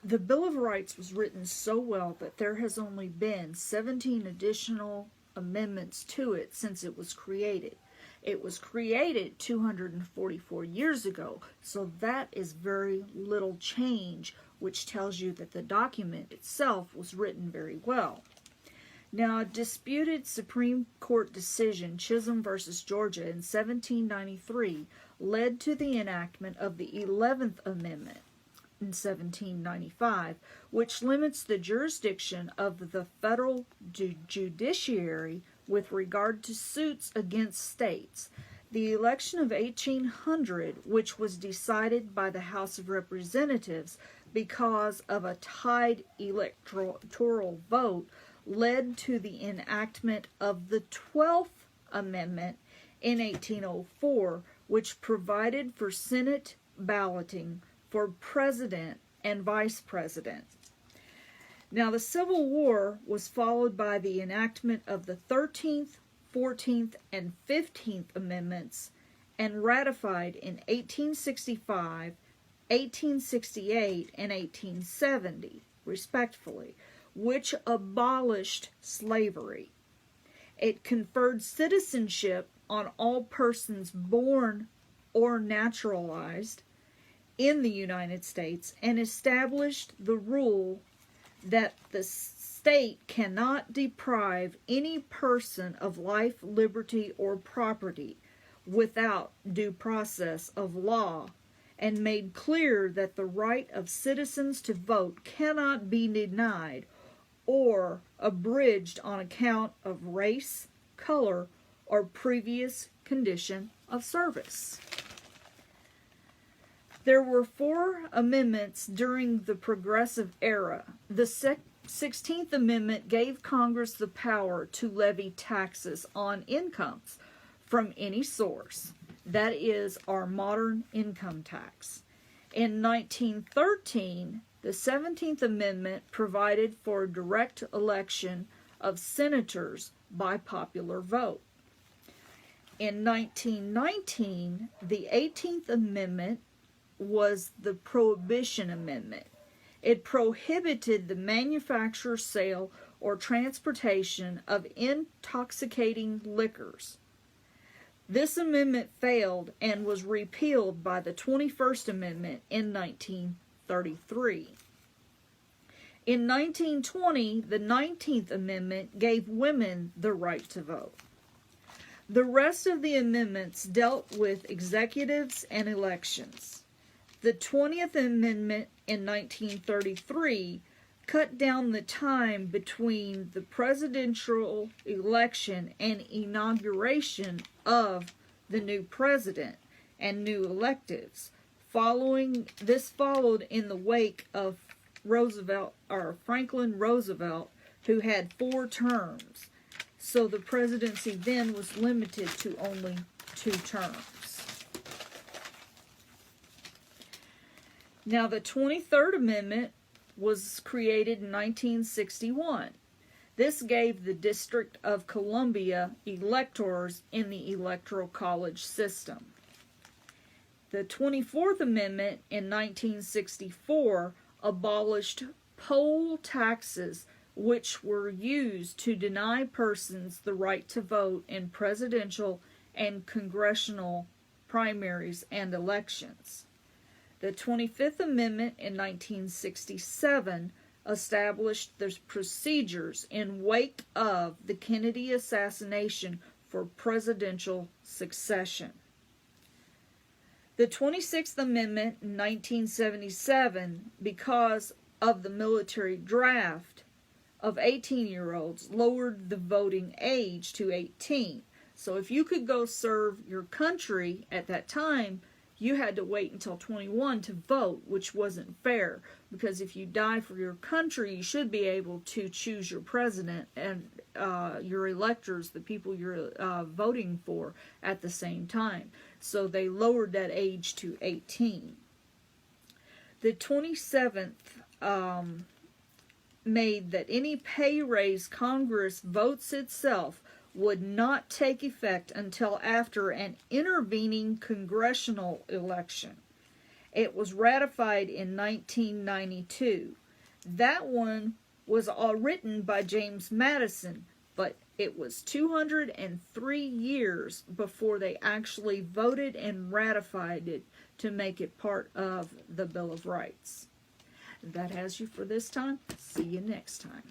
The Bill of Rights was written so well that there has only been 17 additional amendments to it since it was created. It was created 244 years ago, so that is very little change, which tells you that the document itself was written very well. Now, a disputed Supreme Court decision, Chisholm versus Georgia in 1793, led to the enactment of the 11th Amendment in 1795, which limits the jurisdiction of the federal judiciary with regard to suits against states. The election of 1800, which was decided by the House of Representatives because of a tied electoral vote, led to the enactment of the 12th Amendment in 1804, which provided for Senate balloting for president and vice president. Now, the Civil War was followed by the enactment of the 13th, 14th, and 15th Amendments and ratified in 1865, 1868, and 1870, respectively, which abolished slavery. It conferred citizenship on all persons born or naturalized in the United States and established the rule that the state cannot deprive any person of life, liberty, or property without due process of law, and made clear that the right of citizens to vote cannot be denied or abridged on account of race, color, or previous condition of service. There were 4 amendments during the Progressive Era. The 16th Amendment gave Congress the power to levy taxes on incomes from any source. That is our modern income tax. In 1913, the 17th Amendment provided for direct election of senators by popular vote. In 1919, the 18th Amendment was the Prohibition Amendment. It prohibited the manufacture, sale, or transportation of intoxicating liquors. This amendment failed and was repealed by the 21st Amendment in 1933. In 1920, the 19th Amendment gave women the right to vote. The rest of the amendments dealt with executives and elections. The 20th Amendment in 1933 cut down the time between the presidential election and inauguration of the new president and new electives. This followed in the wake of Franklin Roosevelt, who had 4 terms. So the presidency then was limited to only 2 terms. Now, the 23rd Amendment was created in 1961. This gave the District of Columbia electors in the Electoral College system. The 24th Amendment in 1964 abolished poll taxes, which were used to deny persons the right to vote in presidential and congressional primaries and elections. The 25th Amendment in 1967 established the procedures in wake of the Kennedy assassination for presidential succession. The 26th Amendment in 1977, because of the military draft of 18-year-olds, lowered the voting age to 18. So if you could go serve your country at that time, you had to wait until 21 to vote, which wasn't fair, because if you die for your country, you should be able to choose your president and your electors, the people you're voting for, at the same time. So they lowered that age to 18. The 27th made that any pay raise Congress votes itself would not take effect until after an intervening congressional election. It was ratified in 1992. That one was all written by James Madison, but it was 203 years before they actually voted and ratified it to make it part of the Bill of Rights. That has you for this time. See you next time.